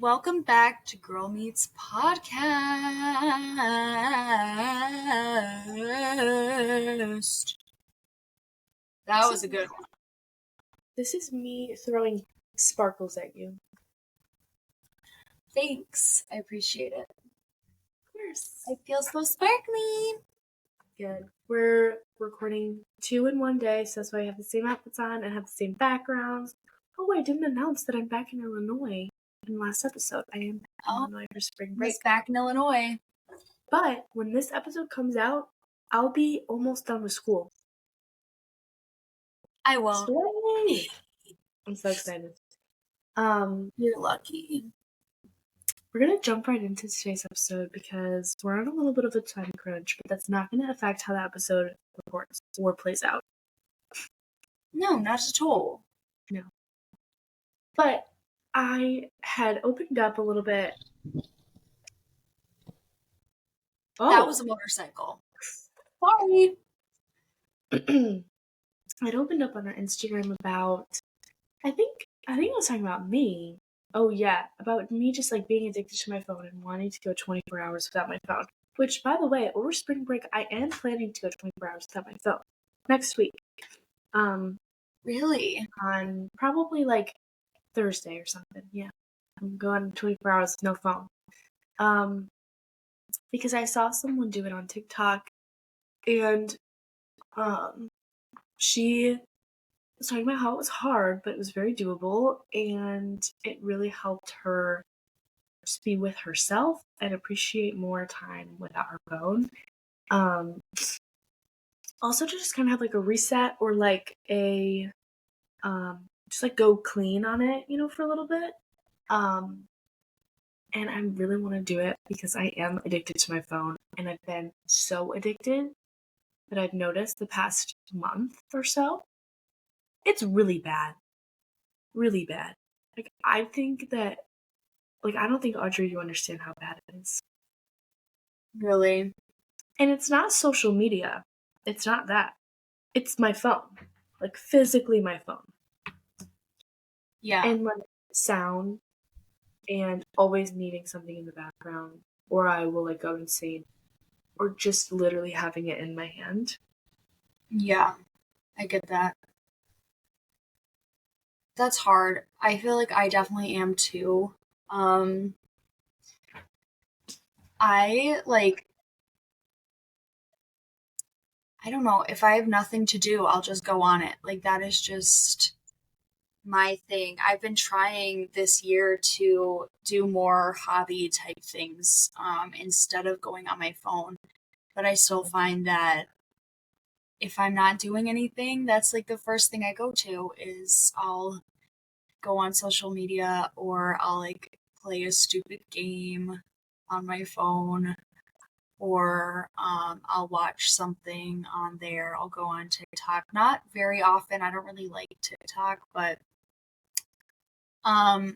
Welcome back to Girl Meets Podcast. That was a good one. This is me throwing sparkles at you. Thanks. I appreciate it. Of course. I feel so sparkly. Good. We're recording 2 in one day, so that's why I have the same outfits on and have the same backgrounds. Oh, I didn't announce that I'm back in Illinois in the last episode. I am back in Illinois for spring break. Back in Illinois. But when this episode comes out, I'll be almost done with school. I won't. Yay! I'm so excited. You're lucky. We're going to jump right into today's episode because we're on a little bit of a time crunch, but that's not going to affect how the episode records or plays out. No, not at all. No. But I had opened up a little bit. Oh. That was a motorcycle. Sorry. I'd opened up on our Instagram about, I think it was talking about me. Oh yeah, about me just like being addicted to my phone and wanting to go 24 hours without my phone. Which, by the way, over spring break, I am planning to go 24 hours without my phone next week. Really? On probably like Thursday or something. Yeah, I'm going 24 hours with no phone. Because I saw someone do it on TikTok, and she was talking about how it was hard, but it was very doable, and it really helped her just be with herself and appreciate more time without her phone. Also to just kind of have like a reset or like a just like go clean on it, for a little bit. And I really want to do it because I am addicted to my phone, and I've been so addicted that I've noticed the past month or so, it's really bad. Really bad. Like, I think that, like, I don't think, Audrey, you understand how bad it is. Really? And it's not social media. It's not that. It's my phone. Like, physically my phone. Yeah. And like sound and always needing something in the background, or I will like go insane, or just literally having it in my hand. Yeah, I get that. That's hard. I feel like I definitely am too. I don't know, if I have nothing to do, I'll just go on it. Like, that is just my thing. I've been trying this year to do more hobby type things instead of going on my phone. But I still find that if I'm not doing anything, that's like the first thing I go to is I'll go on social media, or I'll like play a stupid game on my phone, or I'll watch something on there. I'll go on TikTok. Not very often. I don't really like TikTok, but I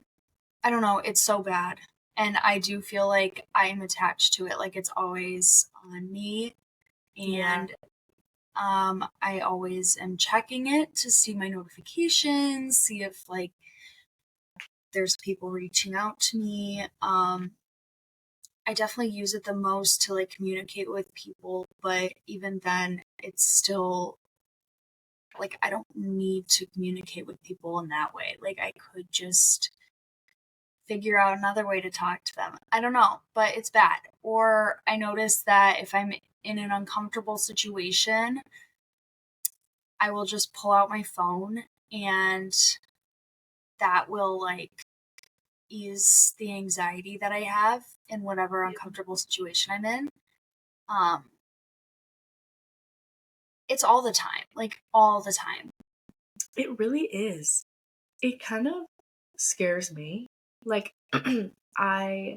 don't know. It's so bad. And I do feel like I'm attached to it. Like, it's always on me. And I always am checking it to see my notifications, see if like there's people reaching out to me. I definitely use it the most to like communicate with people, but even then it's still like I don't need to communicate with people in that way. Like, I could just figure out another way to talk to them. I don't know, but it's bad. Or I notice that if I'm in an uncomfortable situation, I will just pull out my phone, and that will like ease the anxiety that I have in whatever uncomfortable situation I'm in. It's all the time, like all the time. It really is. It kind of scares me. Like, I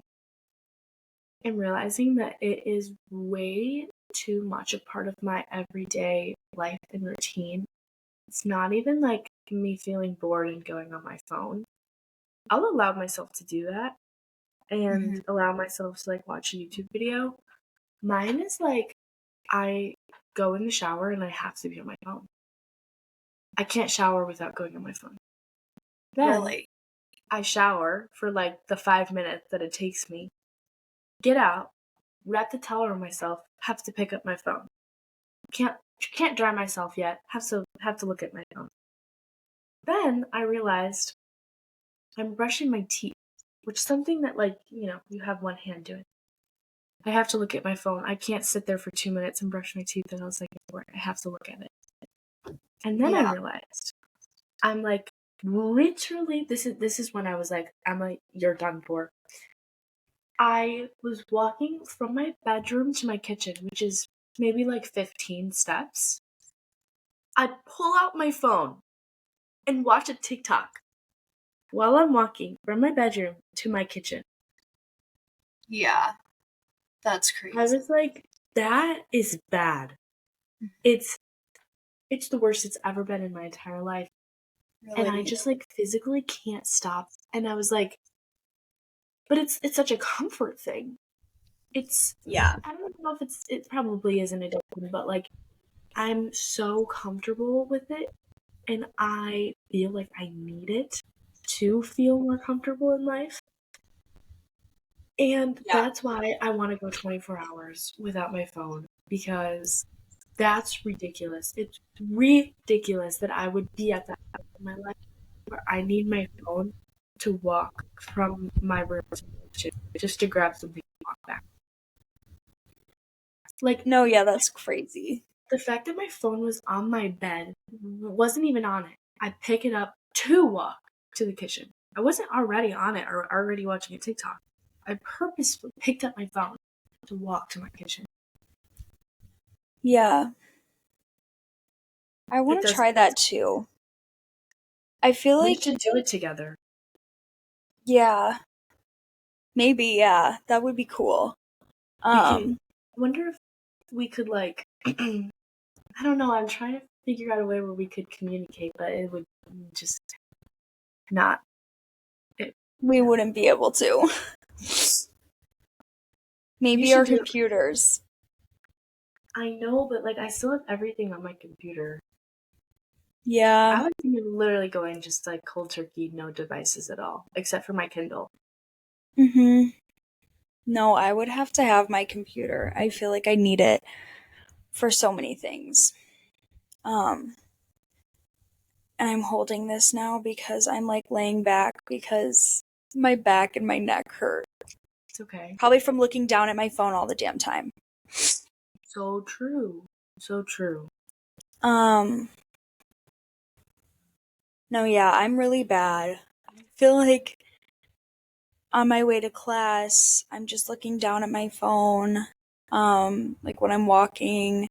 am realizing that it is way too much a part of my everyday life and routine. It's not even like me feeling bored and going on my phone. I'll allow myself to do that and allow myself to like watch a YouTube video. Mine is like I go in the shower and I have to be on my phone. I can't shower without going on my phone. Then, Really? I shower for like the 5 minutes that it takes me, get out, wrap the towel around myself, have to pick up my phone. Can't dry myself yet. Have to look at my phone. Then I realized I'm brushing my teeth, which is something that, like, you have one hand doing. I have to look at my phone. I can't sit there for 2 minutes and brush my teeth, and I was like, I have to look at it. And then I realized I'm like, literally, this is when I was like, I'm like, you're done for. I was walking from my bedroom to my kitchen, which is maybe like 15 steps. I pull out my phone and watch a TikTok while I'm walking from my bedroom to my kitchen. Yeah. That's crazy. I was like, that is bad. It's the worst it's ever been in my entire life. Really? And I just like physically can't stop. And I was like, but it's such a comfort thing. It's, yeah. I don't know if it probably is an addiction, but like I'm so comfortable with it, and I feel like I need it to feel more comfortable in life. And that's why I want to go 24 hours without my phone, because that's ridiculous. It's ridiculous that I would be at that point in my life where I need my phone to walk from my room to the kitchen just to grab something and walk back. Like, no, yeah, that's crazy. The fact that my phone was on my bed, wasn't even on it. I pick it up to walk to the kitchen. I wasn't already on it or already watching a TikTok. I purposefully picked up my phone to walk to my kitchen. Yeah. I want to try that too. I feel like we should do it together. Yeah. Maybe, yeah. That would be cool. I wonder if we could, like, I don't know, I'm trying to figure out a way where we could communicate, but it would just not. We wouldn't be able to. Maybe our computers. I know, but like I still have everything on my computer. Yeah. I would be literally going just like cold turkey, no devices at all, except for my Kindle. No, I would have to have my computer. I feel like I need it for so many things. And I'm holding this now because I'm like laying back because my back and my neck hurt. It's okay. Probably from looking down at my phone all the damn time. So true. So true. No, yeah, I'm really bad. I feel like on my way to class, I'm just looking down at my phone, like when I'm walking.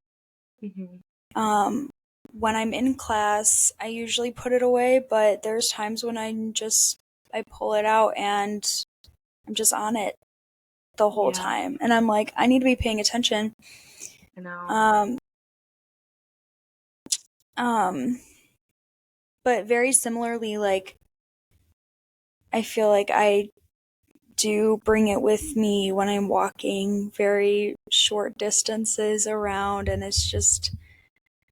When I'm in class, I usually put it away, but there's times when I pull it out and I'm just on it the whole time. And I'm like, I need to be paying attention. I know. But very similarly, like, I feel like I do bring it with me when I'm walking very short distances around, and it's just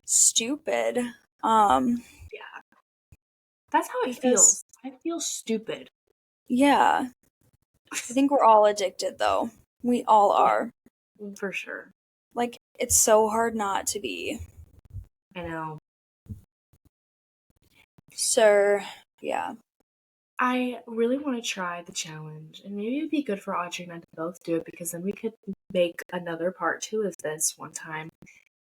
stupid. Yeah. That's how it feels. I feel stupid. Yeah. I think we're all addicted, though. We all are. For sure. Like, it's so hard not to be. I know. So, yeah. I really want to try the challenge, and maybe it'd be good for Audrey and I to both do it, because then we could make another part 2 of this one time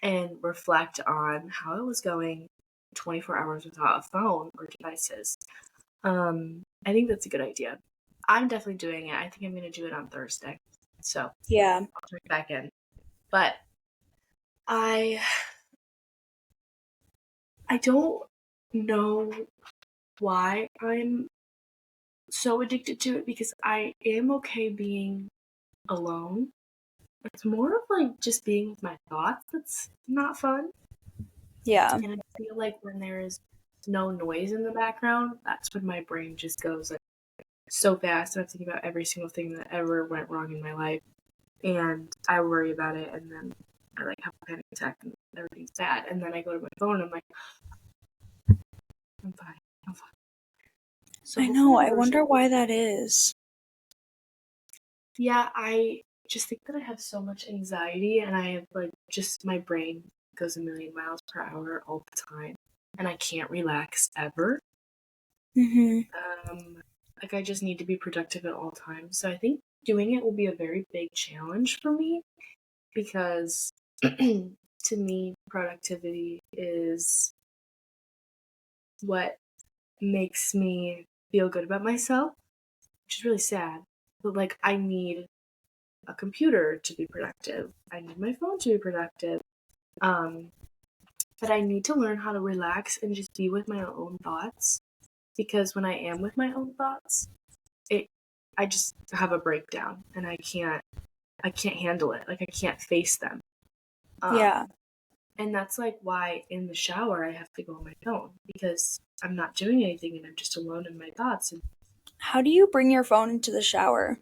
and reflect on how it was going 24 hours without a phone or devices. I think that's a good idea. I'm definitely doing it. I think I'm going to do it on Thursday. So, yeah, I'll check back in. But I don't know why I'm so addicted to it, because I am okay being alone. It's more of like just being with my thoughts that's not fun. Yeah. And I feel like when there is no noise in the background, that's when my brain just goes like so fast, and I'm thinking about every single thing that ever went wrong in my life, and I worry about it, and then I like have a panic attack and everything's bad, and then I go to my phone and I'm like, I'm fine. So I know. hopefully I on those wonder why that is. Yeah, I just think that I have so much anxiety and I have like just my brain goes a million miles per hour all the time and I can't relax ever. Mm-hmm. Like I just need to be productive at all times. So I think doing it will be a very big challenge for me because to me productivity is what makes me feel good about myself, which is really sad. But like I need a computer to be productive. I need my phone to be productive. Um, but I need to learn how to relax and just be with my own thoughts because when I am with my own thoughts, it I just have a breakdown and I can't handle it. Like I can't face them. Yeah. And that's like why in the shower I have to go on my phone because I'm not doing anything and I'm just alone in my thoughts and How do you bring your phone into the shower?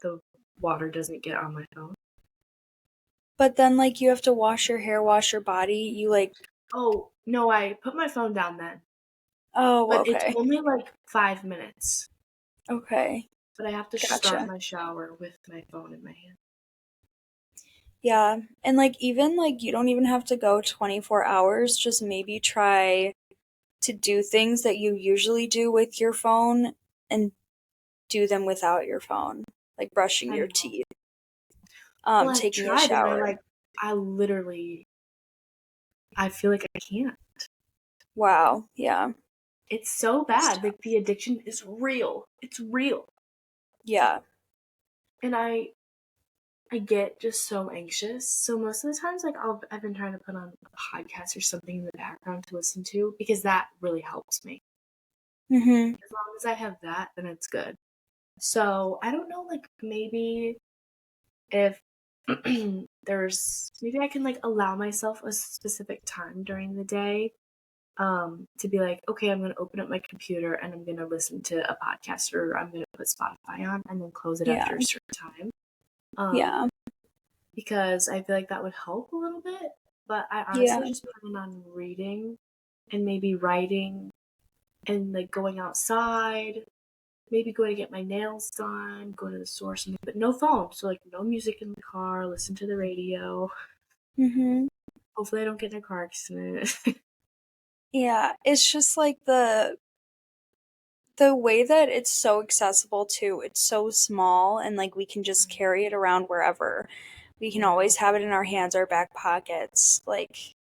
the water doesn't get on my phone. But then, like, you have to wash your hair, wash your body. You, like, Oh, no, I put my phone down then. oh, But it's okay. only like 5 minutes. Okay. But I have to start Gotcha. my shower with my phone in my hand. Yeah. And, like, even, like, you don't even have to go 24 hours. Just maybe try to do things that you usually do with your phone and do them without your phone. Like brushing I your know. teeth, Well, I've taking a tried and shower. I literally, I feel like I can't. Wow. Yeah. It's so It's bad. tough. Like the addiction is real. It's real. Yeah. And I get just so anxious. So most of the times, like I've been trying to put on a podcast or something in the background to listen to because that really helps me. Mm-hmm. As long as I have that, then it's good. So I don't know, like maybe if maybe I can like allow myself a specific time during the day to be like, okay, I'm gonna open up my computer and I'm gonna listen to a podcast or I'm gonna put Spotify on and then close it Yeah. after a certain time. Um, Yeah. because I feel like that would help a little bit. But I Yeah. honestly just plan on reading and maybe writing and like going outside, maybe going to get my nails done, go to the store, or something, but no phone. So like no music in the car, listen to the radio. Mm-hmm. Hopefully I don't get in a car accident. Yeah. It's just like the way that it's so accessible too. It's so small and like we can just carry it around wherever. We can Yeah. always have it in our hands, our back pockets. Like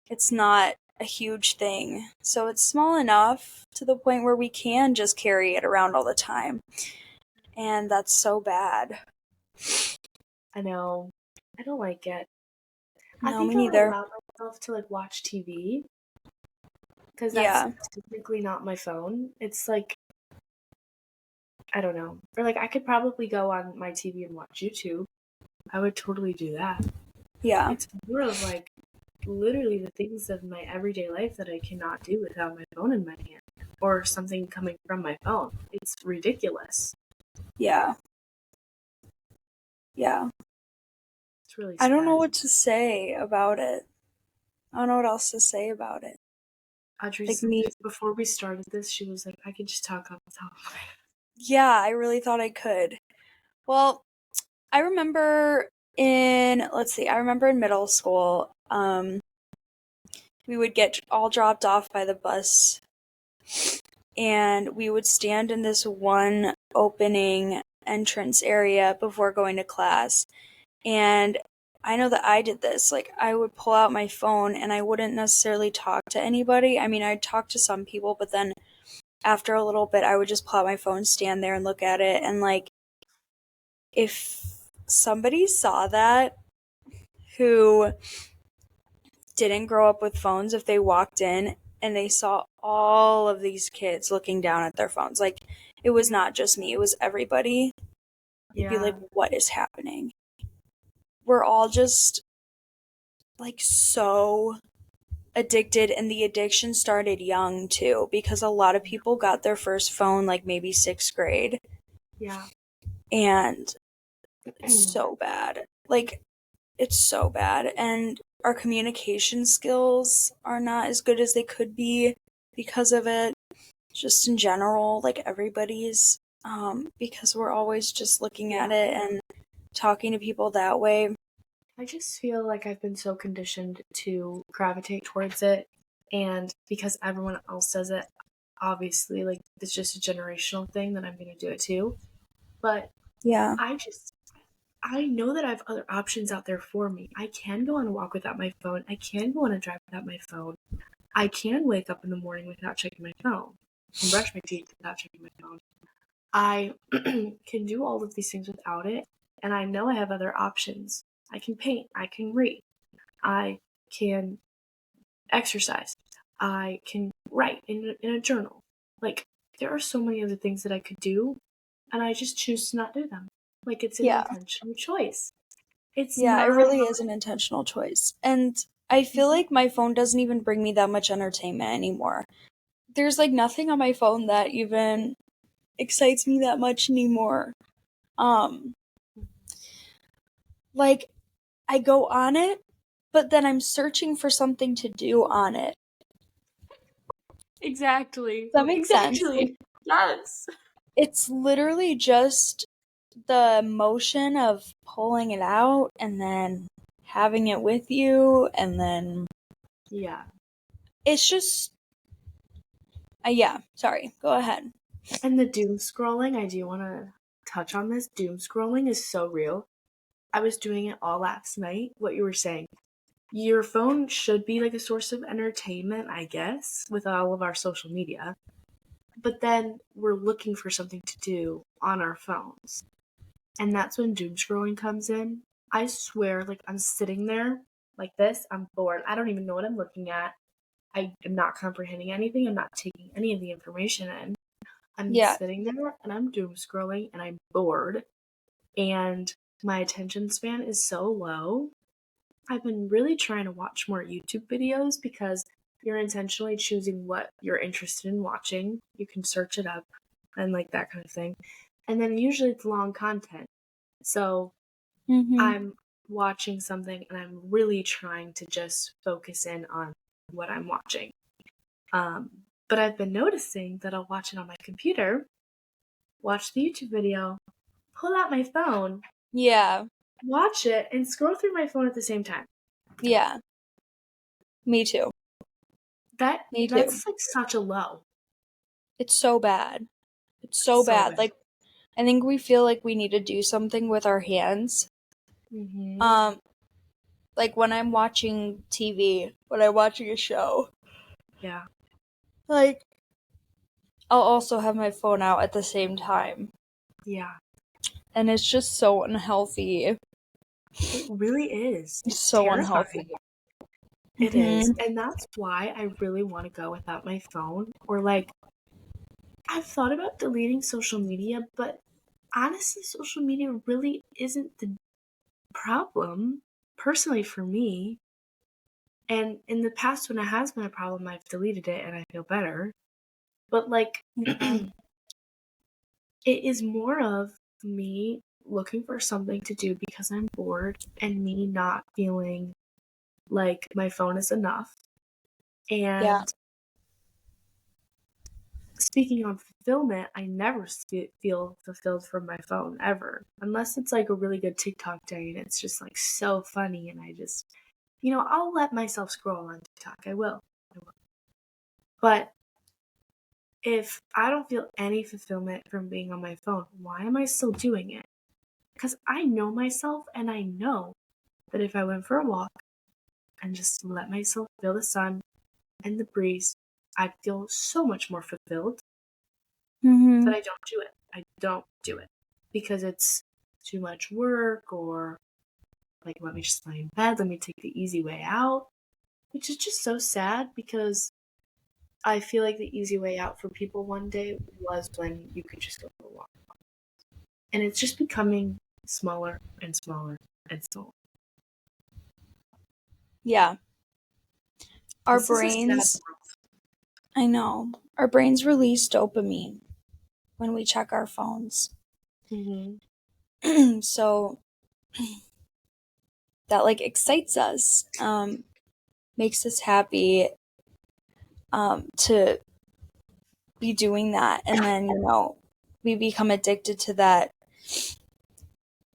it's not a huge thing. So it's small enough to the point where we can just carry it around all the time. And that's so bad. I know. I don't like it. I No, think me I would neither. allow myself to like watch TV because that's Yeah. technically not my phone. It's like I don't know. Or like I could probably go on my TV and watch YouTube. I would totally do that. Yeah. It's more of like literally the things of my everyday life that I cannot do without my phone in my hand or something coming from my phone. It's ridiculous. Yeah. Yeah. It's really I don't know sad. what to say about it. I don't know what else to say about it. Like Audrey's, me. before we started this, she was like, I could just talk off the top of my head. Yeah, I really thought I could. Well, I remember I remember in middle school, we would get all dropped off by the bus and we would stand in this one opening entrance area before going to class. And I know that I did this. Like, I would pull out my phone and I wouldn't necessarily talk to anybody. I mean, I'd talk to some people, but then after a little bit, I would just pull out my phone, stand there, and look at it. And, like, if somebody saw that who didn't grow up with phones, if they walked in and they saw all of these kids looking down at their phones, like, it was not just me, it was everybody, they'd be like, Yeah. what is happening? We're all just, like, so addicted, and the addiction started young too because a lot of people got their first phone like maybe 6th grade, Yeah. and it's so bad. Like, it's so bad, and our communication skills are not as good as they could be because of it. just in general, like everybody's, because we're always just looking at it and talking to people that way. I just feel like I've been so conditioned to gravitate towards it, and because everyone else does it, obviously, like, it's just a generational thing that I'm gonna do it too. But Yeah. I know that I have other options out there for me. I can go on a walk without my phone. I can go on a drive without my phone. I can wake up in the morning without checking my phone and brush my teeth without checking my phone. I can do all of these things without it, and I know I have other options. I can paint, I can read, I can exercise, I can write in a journal. Like, there are so many other things that I could do, and I just choose to not do them. Like, it's an Yeah. intentional choice. It's Yeah, it not. really is an intentional choice. And I feel like my phone doesn't even bring me that much entertainment anymore. There's like nothing on my phone that even excites me that much anymore. Um like I go on it, but then I'm searching for something to do on it. Exactly. Does that make sense? Exactly. Yes. It's literally just the motion of pulling it out and then having it with you, and then Yeah. it's just yeah, sorry, go ahead. And the doom scrolling, I do want to touch on this. Doom scrolling is so real. I was doing it all last night. What you were saying. Your phone should be like a source of entertainment, I guess, with all of our social media. But then we're looking for something to do on our phones. And that's when doom scrolling comes in. I swear, like, I'm sitting there like this. I'm bored. I don't even know what I'm looking at. I am not comprehending anything. I'm not taking any of the information in. I'm Yeah. sitting there and I'm doom scrolling and I'm bored. And my attention span is so low. I've been really trying to watch more YouTube videos because you're intentionally choosing what you're interested in watching. You can search it up and like that kind of thing. And then usually it's long content. So Mhm. I'm watching something and I'm really trying to just focus in on what I'm watching. But I've been noticing that I'll watch it on my computer, watch the YouTube video, pull out my phone, Yeah. watch it, and scroll through my phone at the same time. Yeah. Me too. That Me too. that's like such a low. It's so bad. It's so So bad. bad. Like I think we feel like we need to do something with our hands. Mhm. Um like when I'm watching TV, when I'm watching a show, Yeah. like I'll also have my phone out at the same time. Yeah. And it's just so unhealthy. It really is. It's It's so unhealthy. terrifying. It is. Mhm. And that's why I really want to go without my phone. Or like I've thought about deleting social media, but honestly, social media really isn't the problem, personally for me. And in the past, when it has been a problem, I've deleted it and I feel better. But like, Yeah. it is more of me looking for something to do because I'm bored and me not feeling like my phone is enough. Yeah. And speaking on fulfillment, I never feel fulfilled from my phone ever, unless it's like a really good TikTok day and it's just like so funny. And I just, I'll let myself scroll on TikTok. I will. I will. But if I don't feel any fulfillment from being on my phone, why am I still doing it? Because I know myself and I know that if I went for a walk and just let myself feel the sun and the breeze, I'd feel so much more fulfilled. But Mhm. I don't do it. I don't do it because it's too much work or like, let me just lay in bed, let me take the easy way out, which is just so sad because I feel like the easy way out for people one day was when you could just go for a walk. And it's just becoming smaller and smaller and smaller. Yeah. Our This is a sad brains, I know. Our brains release dopamine when we check our phones. world. So that like excites us, makes us happy, to be doing that, and then, we become addicted to that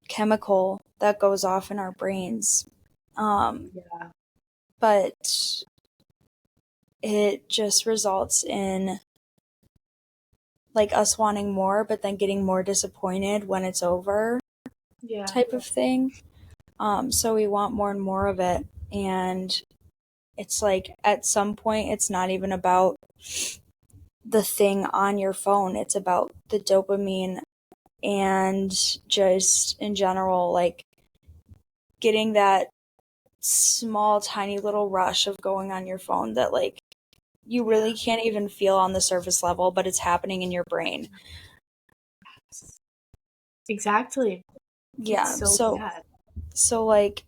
chemical that goes off in our brains. Yeah. But it just results in like us wanting more, but then getting more disappointed when it's over, Yeah. type of thing. So we want more and more of it. And it's like at some point, it's not even about the thing on your phone, it's about the dopamine and just in general, like getting that small, tiny little rush of going on your phone that, like, you really can't even feel on the surface level, but it's happening in your brain. Exactly. Yeah, It's so bad. so like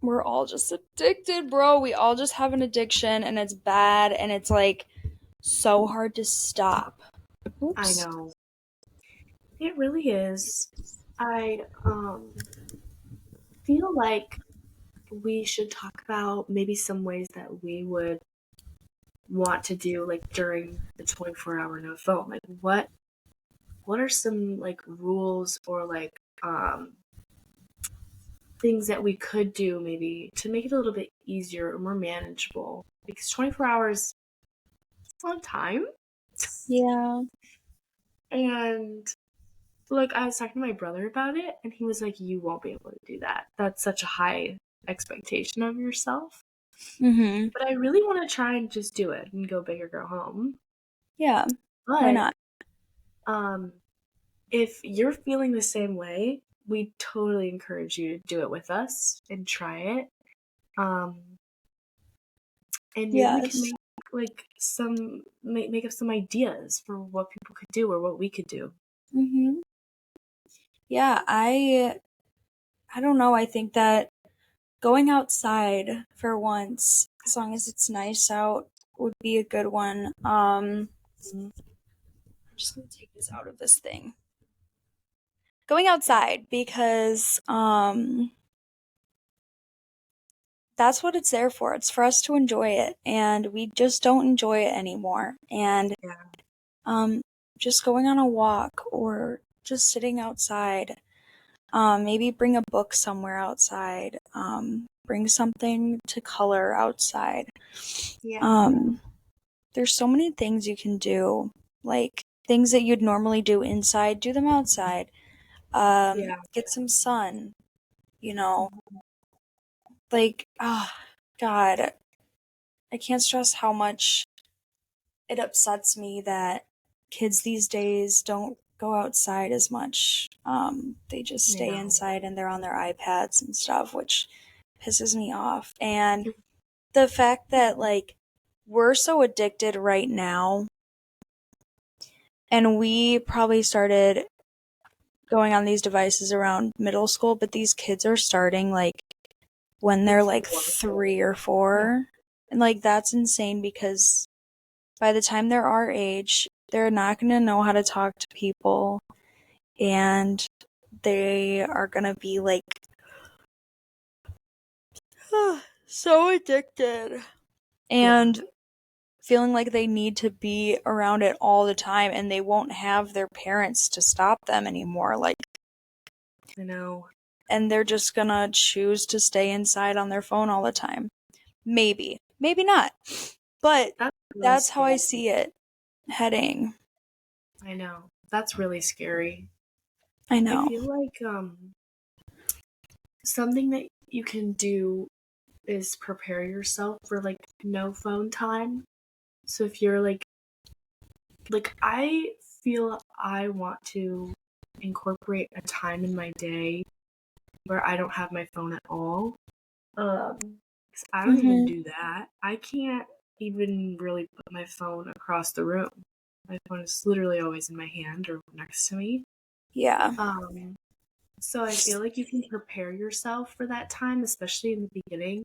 we're all just addicted, bro. We all just have an addiction and it's bad and it's like so hard to stop. Oops. I know. It really is. I feel like we should talk about maybe some ways that we would want to do like during the 24-hour no phone. Like what are some like rules or like things that we could do maybe to make it a little bit easier or more manageable? Because 24 hours is a long time. Yeah. And like I was talking to my brother about it and he was like, you won't be able to do that. That's such a high expectation of yourself. Mm-hmm. But I really want to try and just do it and go big or go home. Yeah. Why But not? um if you're feeling the same way, we totally encourage you to do it with us and try it. Um and maybe we can Yes. make like make up some ideas for what people could do or what we could do. Mm-hmm. Yeah, I don't know. I think that going outside for once, as long as it's nice out, would be a good one. I'm just gonna take this out of this thing. Going outside because that's what it's there for. It's for us to enjoy it, and we just don't enjoy it anymore. And Yeah. um, just going on a walk or just sitting outside. Maybe bring a book somewhere outside. Bring something to color outside. Yeah. Um, there's so many things you can do, like things that you'd normally do inside, do them outside. Yeah. Get some sun, you know. Like, ah, God, I can't stress how much it upsets me that kids these days don't go outside as much. They just I stay know. inside and they're on their iPads and stuff, which pisses me off. And the fact that, like, we're so addicted right now, and we probably started going on these devices around middle school, but these kids are starting, like, when they're like 3 or 4. And, like, that's insane because by the time they're our age, they're not going to know how to talk to people, and they are going to be like so addicted and feeling like they need to be around it all the time, and they won't have their parents to stop them anymore. Like, I know. and they're just going to choose to stay inside on their phone all the time. Maybe not, but That's really that's how I scary. see it heading. I know. That's really scary. I I know. feel like something that you can do is prepare yourself for like no phone time. So if you're like I feel I want to incorporate a time in my day where I don't have my phone at all. 'Cause I don't even Mm-hmm. do that. I can't even really put my phone across the room. My phone is literally always in my hand or next to me. Yeah. Um, so I feel like you can prepare yourself for that time, especially in the beginning.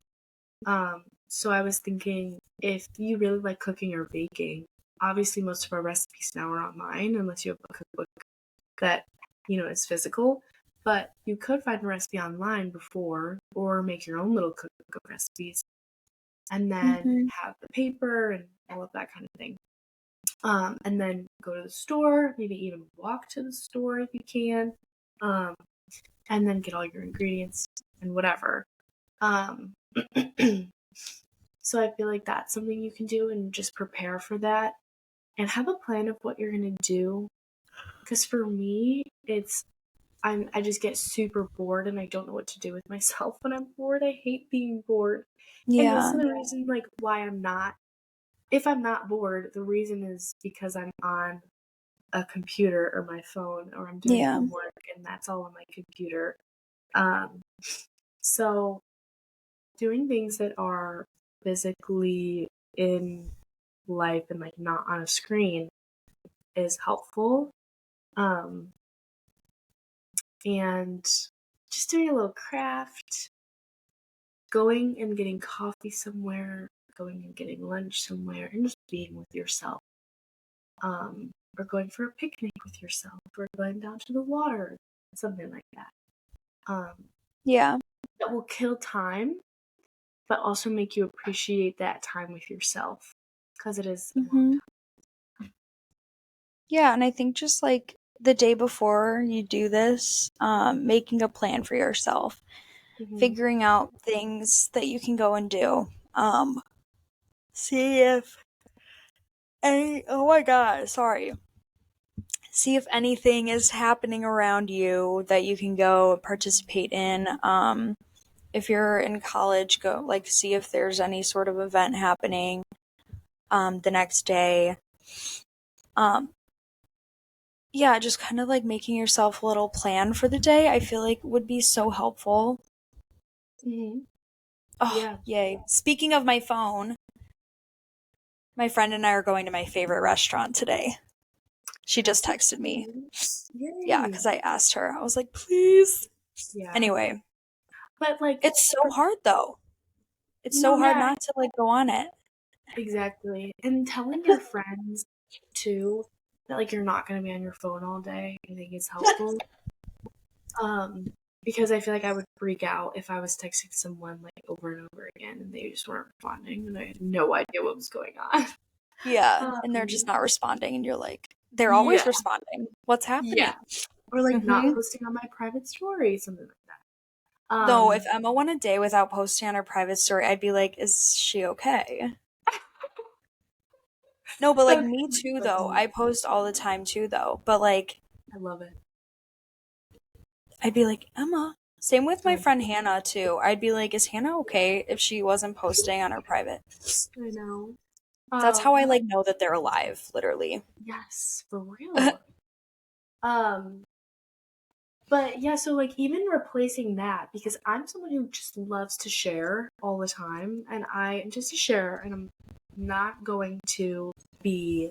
So I was thinking if you really like cooking or baking, obviously most of our recipes now are online unless you have a cookbook that, is physical. But you could find a recipe online before or make your own little cookbook of recipes and then Mm-hmm. have the paper and all of that kind of thing. And then go to the store, maybe even walk to the store if you can, um, and then get all your ingredients and whatever. Um, so I feel like that's something you can do and just prepare for that and have a plan of what you're gonna do. Because for me, I just get super bored and I don't know what to do with myself when I'm bored. I hate being bored. And most Yeah. of the reason like why I'm not if I'm not bored, the reason is because I'm on a computer or my phone or I'm doing Yeah. homework and that's all on my computer. Um so doing things that are physically in life and like not on a screen is helpful. Um and just doing a little craft, going and getting coffee somewhere, going and getting lunch somewhere, and just being with yourself. Or going for a picnic with yourself, or going down to the water, something like that. Yeah. That will kill time, but also make you appreciate that time with yourself because it is a long Mhm. Yeah, and I think just like the day before you do this, making a plan for yourself, time. figuring out things that you can go and do. See if oh my god, sorry. See if anything is happening around you that you can go participate in. If you're in college, go like see if there's any sort of event happening the next day. Um, yeah, just kind of like making yourself a little plan for the day, I feel like would be so helpful. Mm-hmm. Oh, Yeah. yay. Speaking of my phone, my friend and I are going to my favorite restaurant today. She just That's texted me. Yeah, Yay. because I asked her. I was like, please. Yeah. Anyway, But like, it's so hard though. It's no, so hard yeah, not to like go on it. exactly. And telling your friends too that like you're not gonna be on your phone all day, I think is helpful. Um, because I feel like I would freak out if I was texting someone like over and over again and they just weren't responding and I had no idea what was going on. Yeah, and they're just Um, not responding, and you're like, they're always yeah, responding. What's yeah. happening? Or like not Mm-hmm. posting on my private story, something like that. Though, if Emma went a day without posting on her private story, I'd be like, is she okay? No, but like That's me too, though. funny. I post all the time too, though. But like, I love it. I'd be like, Emma. Same with my I, friend Hannah too. I'd be like, is Hannah okay if she wasn't posting on her private? I know. That's how I Um, like know that they're alive, literally. yes, for real. Um, but yeah, so like even replacing that because I'm someone who just loves to share all the time, and I just to share, and I'm not going to be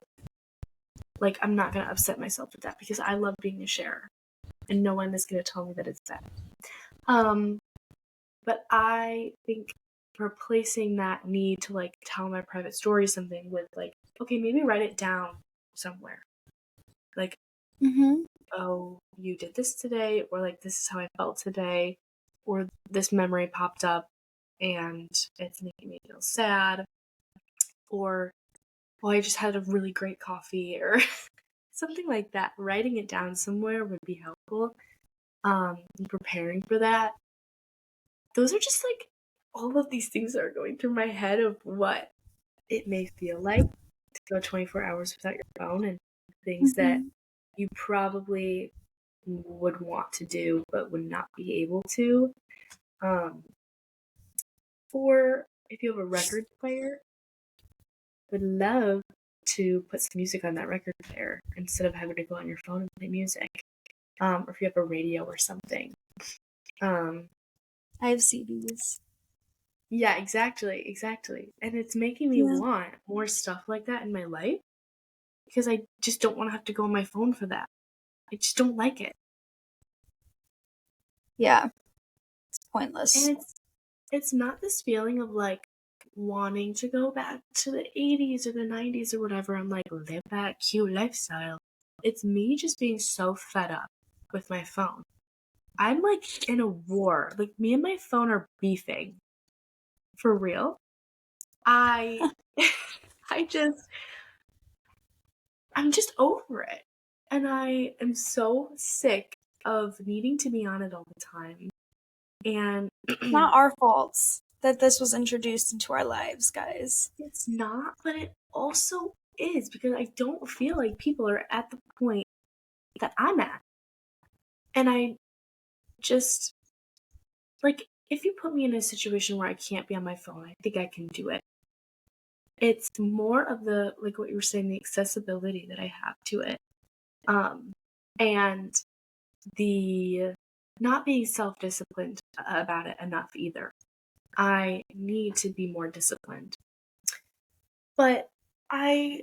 like I'm not gonna upset myself with that because I love being a sharer, and no one is gonna tell me that it's bad. Um, but I think replacing that need to like tell my private story something with like okay maybe write it down somewhere like Mm-hmm. oh, you did this today, or like this is how I felt today, or this memory popped up and it's making me feel sad, or oh, I just had a really great coffee, or something like that. Writing it down somewhere would be helpful. And preparing for that. Those are just like all of these things that are going through my head of what it may feel like to go 24 hours without your phone and things that Mm-hmm. you probably would want to do but would not be able to. Um, or if you have a record player, would love to put some music on that record player instead of having to go on your phone and play music. Or if you have a radio or something. Um, I have CDs. yeah, exactly. And it's making me Yeah. want more stuff like that in my life because I just don't want to have to go on my phone for that. I just don't like it. Yeah. It's pointless. And it's not this feeling of like wanting to go back to the 80s or the 90s or whatever. I'm like, live that cute lifestyle. It's me just being so fed up with my phone. I'm like in a war. Like, me and my phone are beefing. For real. I, I just, I'm just over it. And I am so sick of needing to be on it all the time. And Not our faults that this was introduced into our lives, guys. it's not, but it also is because I don't feel like people are at the point that I'm at. And I just, like, if you put me in a situation where I can't be on my phone, I think I can do it. It's more of the, like what you were saying, the accessibility that I have to it. And the not being self-disciplined about it enough either. I need to be more disciplined. But I'm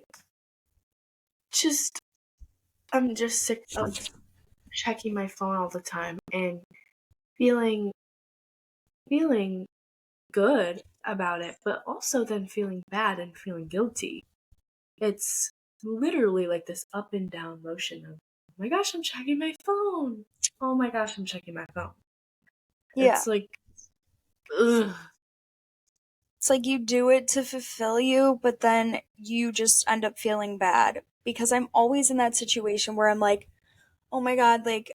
just sick of checking my phone all the time and feeling good about it, but also then feeling bad and feeling guilty. It's literally like this up and down motion of, oh my gosh, I'm checking my phone. Oh my gosh, I'm checking my phone. Yeah. It's like, ugh. It's like you do it to fulfill you, but then you just end up feeling bad. Because I'm always in that situation where I'm like, oh my God, like,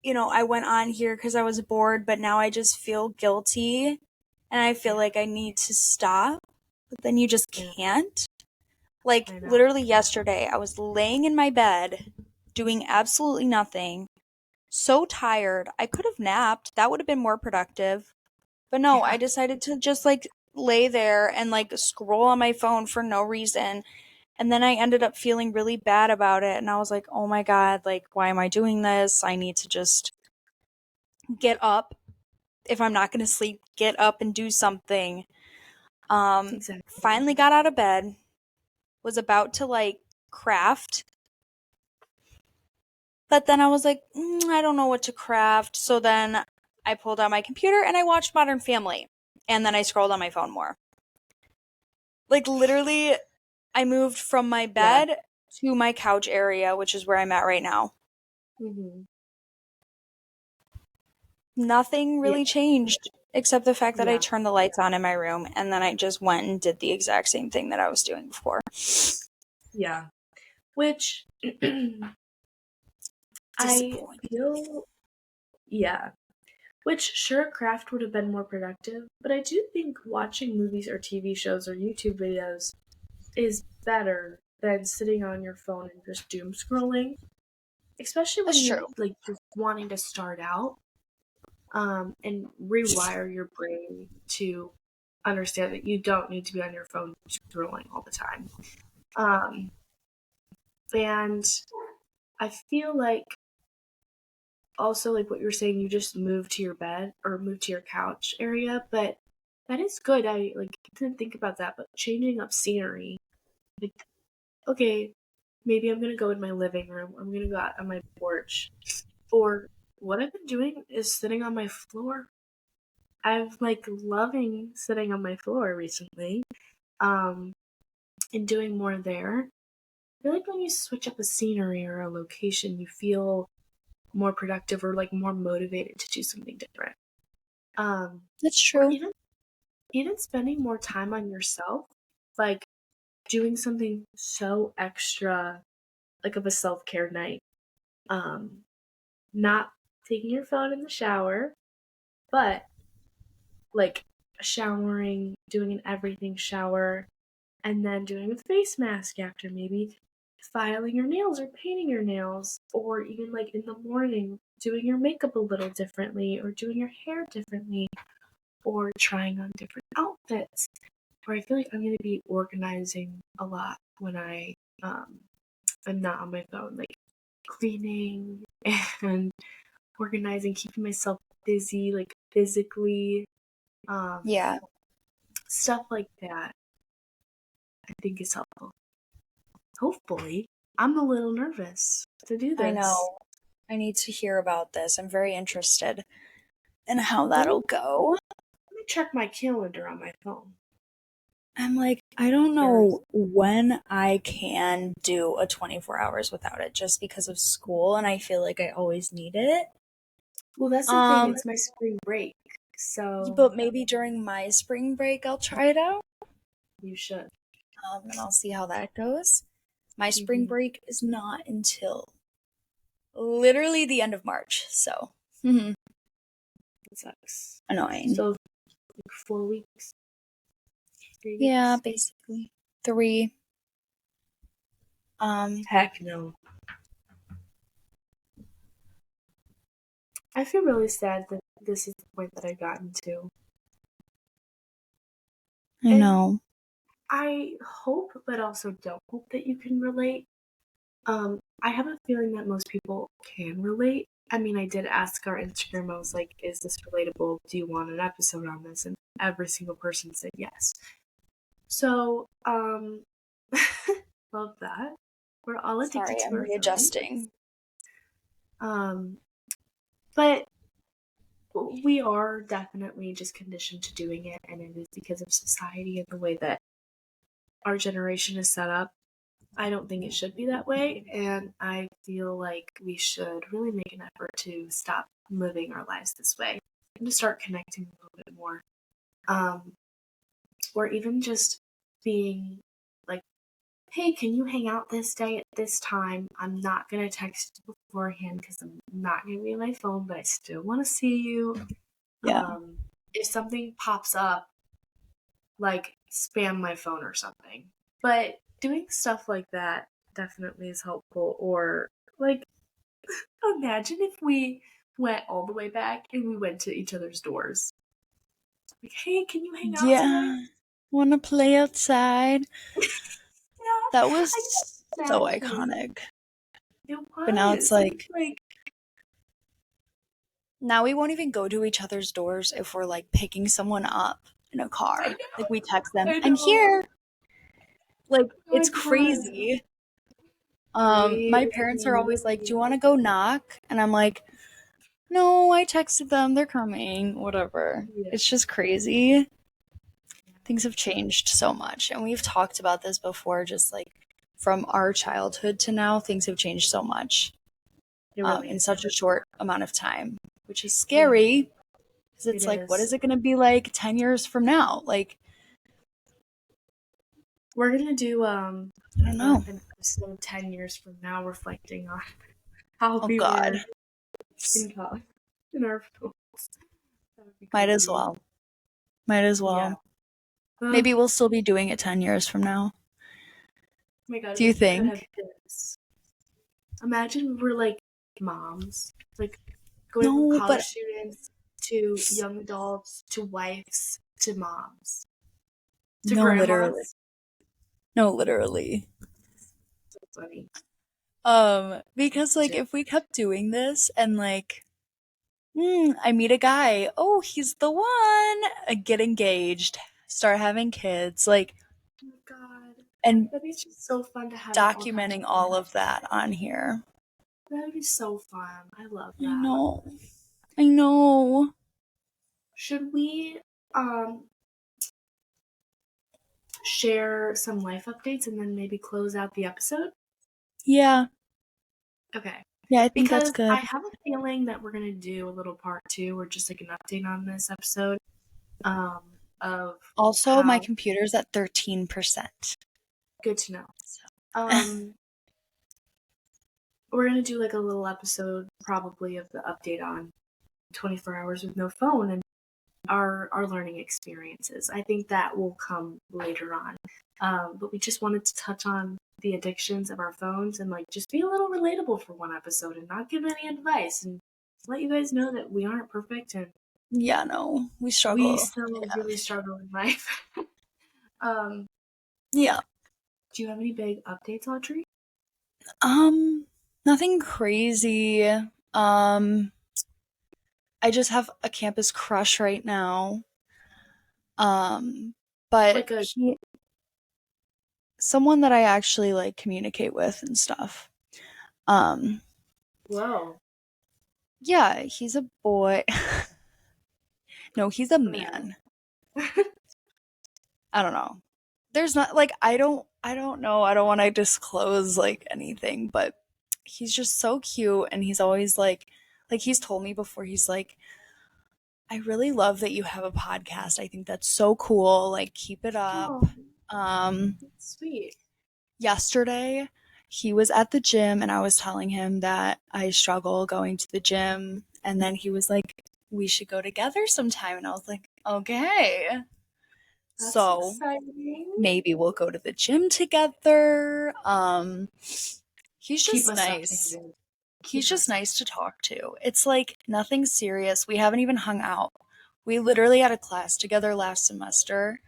I went on here because I was bored, but now I just feel guilty and I feel like I need to stop. But then you just can't. Like, I know. literally yesterday, I was laying in my bed doing absolutely nothing, so tired. I could have napped. That would have been more productive. But no, Yeah. I decided to just like lay there and like scroll on my phone for no reason. And then I ended up feeling really bad about it. And I was like, oh my God, like, why am I doing this? I need to just get up. If I'm not going to sleep, get up and do something. Exactly. Finally got out of bed, was about to like craft. But then I was like, I don't know what to craft. So then I pulled out my computer and I watched Modern Family. And then I scrolled on my phone more. Like, literally, I moved from my bed to my couch area, which is where I'm at right now. Mm-hmm. Nothing really changed except the fact that I Yeah. turned the lights on in my room and then I just went and did the exact same thing that I was doing before. Yeah. Which I feel, which sure, craft would have been more productive, but I do think watching movies or TV shows or YouTube videos is better than sitting on your phone and just doom scrolling. Especially when That's you're true. like just wanting to start out, and rewire your brain to understand that you don't need to be on your phone scrolling all the time. And I feel like also like what you were saying, you just move to your bed or move to your couch area, but that is good. I like didn't think about that, but changing up scenery, like, okay, maybe I'm gonna go in my living room. I'm gonna go out on my porch. Or what I've been doing is sitting on my floor. I've like loving sitting on my floor recently, um, and doing more there. I feel like when you switch up a scenery or a location, you feel more productive or like more motivated to do something different. That's Or true. even spending more time on yourself, like doing something so extra, like of a self care night. Not taking your phone in the shower, but like showering, doing an everything shower, and then doing a face mask after, maybe filing your nails or painting your nails, or even like in the morning doing your makeup a little differently, or doing your hair differently, or trying on different outfits. Where I feel like I'm going to be organizing a lot when I'm not on my phone, like cleaning and organizing, keeping myself busy, like physically, Yeah. stuff like that. I think is helpful. Hopefully, I'm a little nervous to do this. I know. I need to hear about this. I'm very interested in how Let that'll me, go. let me check my calendar on my phone. I'm like, I don't know when I can do a 24 hours without it just because of school and I feel like I always need it. Well, that's the thing. It's my spring break, so But maybe during my spring break I'll try it out. you should. And I'll see how that goes. My spring break is not until literally the end of March, so That sucks. annoying. So, like 4 weeks. 3 weeks. Yeah, basically 3. Heck no. I feel really sad that this is the point that I've gotten to. I know. I hope, but also don't hope that you can relate. I have a feeling that most people can relate. I mean, I did ask our Instagram, I was like, is this relatable? Do you want an episode on this? And every single person said yes. So, love that. We're all addicted Sorry, to I'm our readjusting. But we are definitely just conditioned to doing it, and it is because of society and the way that our generation is set up. I don't think it should be that way, and I feel like we should really make an effort to stop living our lives this way and to start connecting a little bit more. Or even just being like, hey, can you hang out this day at this time? I'm not going to text you beforehand because I'm not going to be on my phone, but I still want to see you. Yeah. If something pops up, like spam my phone or something. But doing stuff like that definitely is helpful. Or like, imagine if we went all the way back and we went to each other's doors. Like, hey, can you hang out tonight? Want to play outside? Yeah, That was so exactly. iconic. It was. But now it's like now we won't even go to each other's doors if we're like picking someone up in a car. Like we text them, I'm here. Like it's crazy. My parents are always like, do you want to go knock? And I'm like, no, I texted them, they're coming, whatever. Yeah. It's just crazy. Things have changed so much, and we've talked about this before, just like from our childhood to now, things have changed so much in such a short amount of time, which is scary because it's like, what is it going to be like 10 years from now? Like, we're going to do I don't know, an episode 10 years from now reflecting on how we were in college, in our phones. Might as well. Yeah. Maybe we'll still be doing it 10 years from now. Oh my God, do you think? Imagine we're like moms, like going from college students to young adults to wives to moms to grandmas. Literally. So funny. Because like if we kept doing this and like I meet a guy, oh, he's the one, get engaged, start having kids, like, oh my God, and that'd be just so fun to have documenting all of that on here. That would be so fun. I love that. I know. Should we share some life updates and then maybe close out the episode? Yeah. Okay. Yeah, I think that's good. I have a feeling that we're gonna do a little part 2 or just like an update on this episode. Of also my computer's at 13%. Good to know. So. We're gonna do like a little episode probably of the update on 24 hours with no phone and our learning experiences. I think that will come later on. But we just wanted to touch on the addictions of our phones and like just be a little relatable for one episode and not give any advice and let you guys know that we aren't perfect and we struggle. We still really struggle in life. Yeah. Do you have any big updates, Audrey? Nothing crazy. I just have a campus crush right now. But like someone that I actually like communicate with and stuff. Whoa. Yeah, he's a boy. No, he's a man. I don't know. There's not like I don't know. I don't want to disclose like anything, but he's just so cute and he's always like he's told me before, he's like, I really love that you have a podcast. I think that's so cool. Like keep it up. That's sweet. Yesterday he was at the gym and I was telling him that I struggle going to the gym. And then he was like, we should go together sometime. And I was like, okay. That's So exciting. maybe we'll go to the gym together. He's Keep just us nice. updated. He's Keep just us nice to talk to. It's like nothing serious. We haven't even hung out. We literally had a class together last semester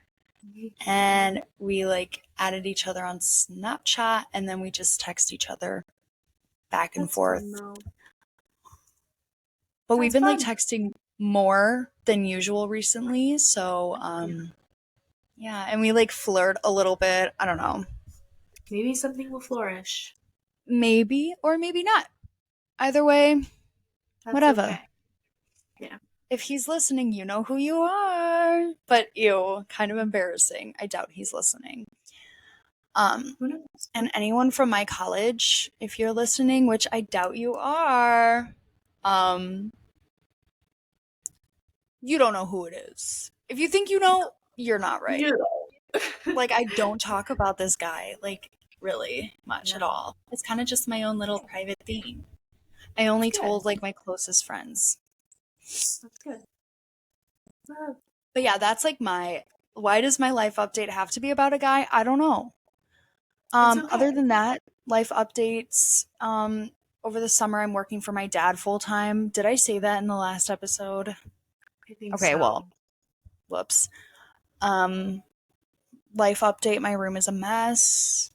and we like added each other on Snapchat and then we just text each other back and That's forth. fun, though. But we've That's been like fun. texting more than usual recently, so yeah, and we like flirt a little bit. I don't know. Maybe something will flourish. Maybe or maybe not. Either way, That's whatever. okay. Yeah. If he's listening, you know who you are. But ew, kind of embarrassing. I doubt he's listening. Who knows? And anyone from my college, if you're listening, which I doubt you are, you don't know who it is. If you think you know, you're not right. You know. Like, I don't talk about this guy, like, really much at all. It's kind of just my own little private thing. I only Good. told, like, my closest friends. That's good. But yeah, that's like why does my life update have to be about a guy? I don't know. It's okay. Other than that, life updates, over the summer I'm working for my dad full time. Did I say that in the last episode? I think Okay, so. well, whoops. Life update, my room is a mess.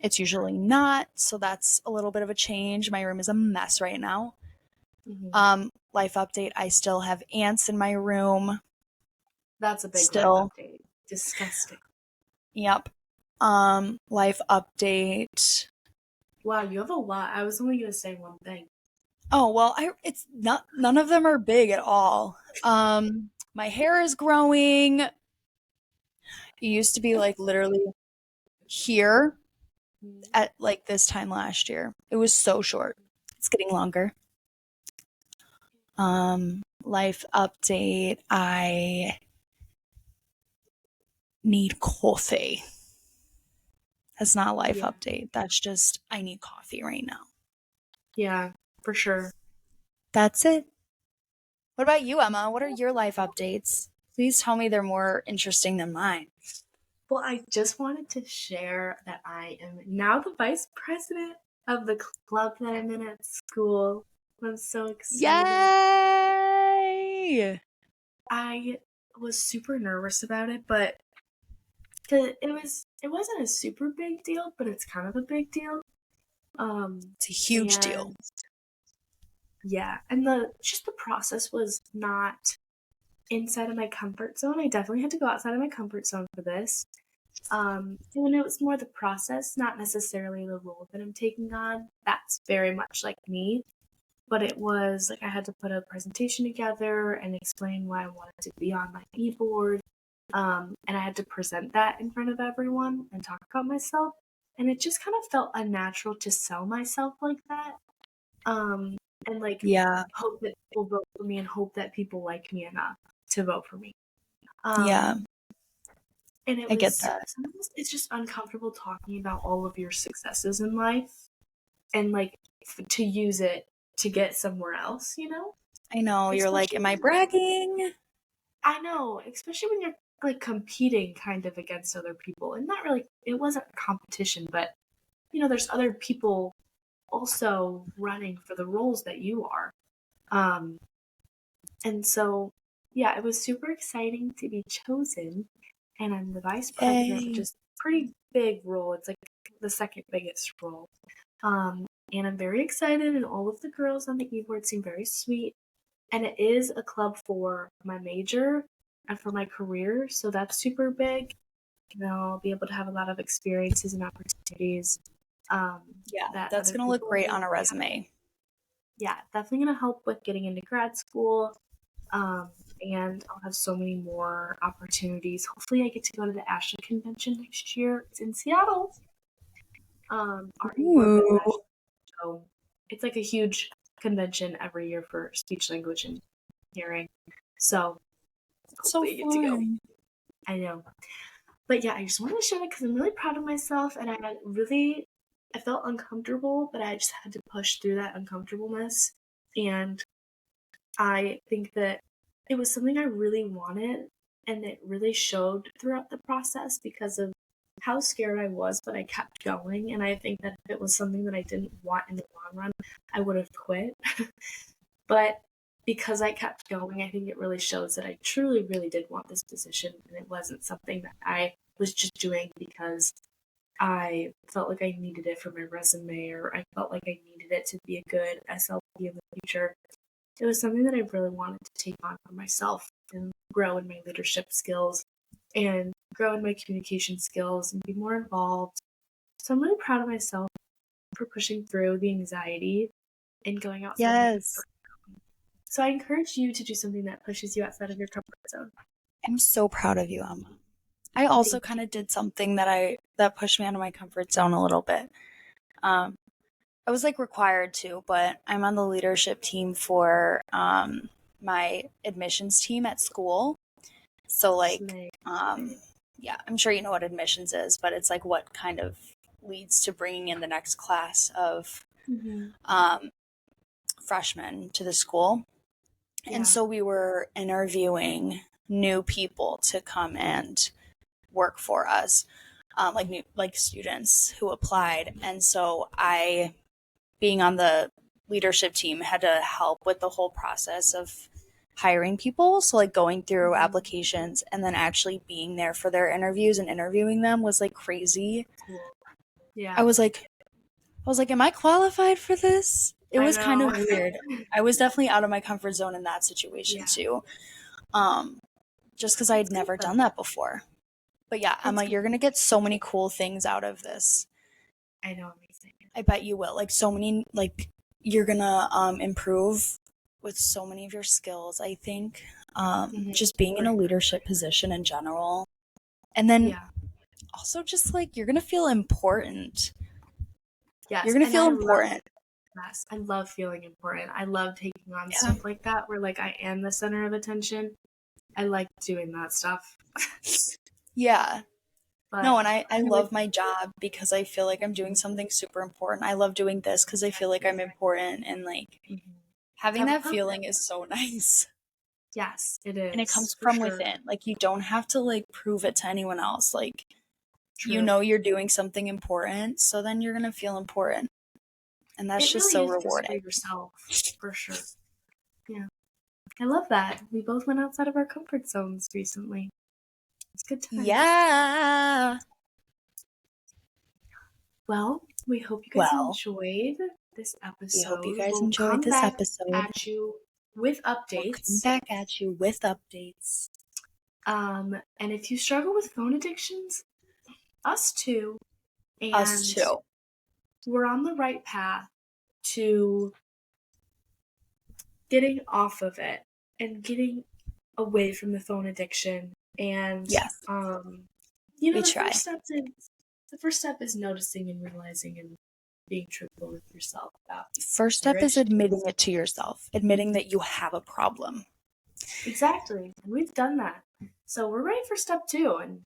It's usually not, so that's a little bit of a change. My room is a mess right now. Life update, I still have ants in my room. That's a big Still. life update. Disgusting. Yep. Life update. Wow, you have a lot. I was only gonna say one thing. Oh, well, it's not, none of them are big at all. My hair is growing. It used to be like literally here at like this time last year. It was so short. It's getting longer. Life update. I need coffee. That's not a life Yeah. update. That's just I need coffee right now. Yeah, for sure. That's it. What about you, Emma? What are your life updates? Please tell me they're more interesting than mine. Well, I just wanted to share that I am now the vice president of the club that I'm in at school. I'm so excited. Yay! I was super nervous about it, but it wasn't a super big deal, but it's kind of a big deal. It's a huge deal. Yeah, and the process was not inside of my comfort zone. I definitely had to go outside of my comfort zone for this. And it was more the process, not necessarily the role that I'm taking on. That's very much like me. But it was like I had to put a presentation together and explain why I wanted to be on my e-board. And I had to present that in front of everyone and talk about myself. And it just kind of felt unnatural to sell myself like that. And like Yeah. hope that people vote for me and hope that people like me enough to vote for me. Yeah. And I get that. Sometimes it's just uncomfortable talking about all of your successes in life and like to use it to get somewhere else, you know? I know. You're like, am I bragging? I know, especially when you're like competing kind of against other people. And not really, it wasn't a competition, but you know, there's other people also running for the roles that you are. And so, yeah, it was super exciting to be chosen. And I'm the vice president, which is a pretty big role. It's like the second biggest role. And I'm very excited, and all of the girls on the e-board seem very sweet. And it is a club for my major and for my career, so that's super big. You know, I'll be able to have a lot of experiences and opportunities. Yeah, that's going to look great on a resume. Yeah, definitely going to help with getting into grad school. And I'll have so many more opportunities. Hopefully I get to go to the Ashland convention next year. It's in Seattle. So it's like a huge convention every year for speech, language, and hearing. So hopefully I get to go. I know. But yeah, I just wanted to share that because I'm really proud of myself, and I really I felt uncomfortable, but I just had to push through that uncomfortableness. And I think that it was something I really wanted, and it really showed throughout the process because of how scared I was, but I kept going. And I think that if it was something that I didn't want in the long run, I would have quit. But because I kept going, I think it really shows that I truly, really did want this position, and it wasn't something that I was just doing because I felt like I needed it for my resume, or I felt like I needed it to be a good SLP in the future. It was something that I really wanted to take on for myself and grow in my leadership skills and grow in my communication skills and be more involved. So I'm really proud of myself for pushing through the anxiety and going outside of my Yes. comfort zone. So I encourage you to do something that pushes you outside of your comfort zone. I'm so proud of you, Emma. I also Thank kind of did something that pushed me out of my comfort zone a little bit. I was like required to, but I'm on the leadership team for my admissions team at school. So like Slay. yeah, I'm sure you know what admissions is, but it's like what kind of leads to bringing in the next class of freshmen to the school. Yeah. And so we were interviewing new people to come and work for us, like students who applied. And so I, being on the leadership team, had to help with the whole process of hiring people. So like going through applications and then actually being there for their interviews and interviewing them was like crazy. Cool. Yeah. I was like, am I qualified for this? It was kind of know. weird. I was definitely out of my comfort zone in that situation Yeah. too. Just because I had That's good, never though. done that before. But yeah, That's Emma, good. you're gonna get so many cool things out of this. I know, amazing. I bet you will. Like so many, like you're gonna improve with so many of your skills. I think just being in a leadership position in general, and then Yeah. also just like you're gonna feel important. Yes. You're gonna and feel I important. Yes, I love feeling important. I love taking on Yeah. stuff like that where like I am the center of attention. I like doing that stuff. Yeah. But No, and I really- love my job because I feel like I'm doing something super important. I love doing this because I feel like I'm important, and like having Have a that feeling is so nice. Yes, it is. And it comes for from sure. within. Like you don't have to like prove it to anyone else. Like you True. know you're doing something important, so then you're gonna feel important. And that's It just really so is just for rewarding. yourself, for sure. Yeah. I love that. We both went outside of our comfort zones recently. It's good time. Yeah. Well, we hope you guys enjoyed this episode. We hope you guys We'll enjoyed come this back episode. at you with We'll updates. come back at you with updates. And if you struggle with phone addictions, us too. And Us too. we're on the right path to getting off of it and getting away from the phone addiction. And Yes. you know, We try. the first step is noticing and realizing and being truthful with yourself about First step is admitting it to yourself, admitting that you have a problem. Exactly. And we've done that. So we're ready for step 2, and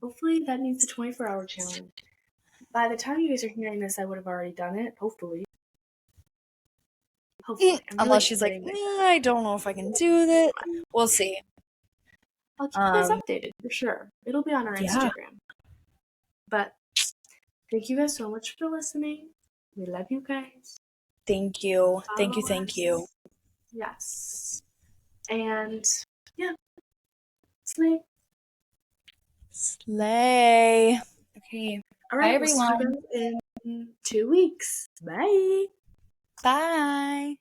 hopefully that means the 24-hour challenge. By the time you guys are hearing this, I would have already done it, hopefully. Unless she's like, I don't know if I can do that. We'll see. I'll keep you guys updated for sure. It'll be on our Instagram. But thank you guys so much for listening. We love you guys. Thank you. Thank you. Yes. And yeah. Slay. Slay. Okay. All right, bye, everyone. We'll see you guys in 2 weeks. Bye. Bye.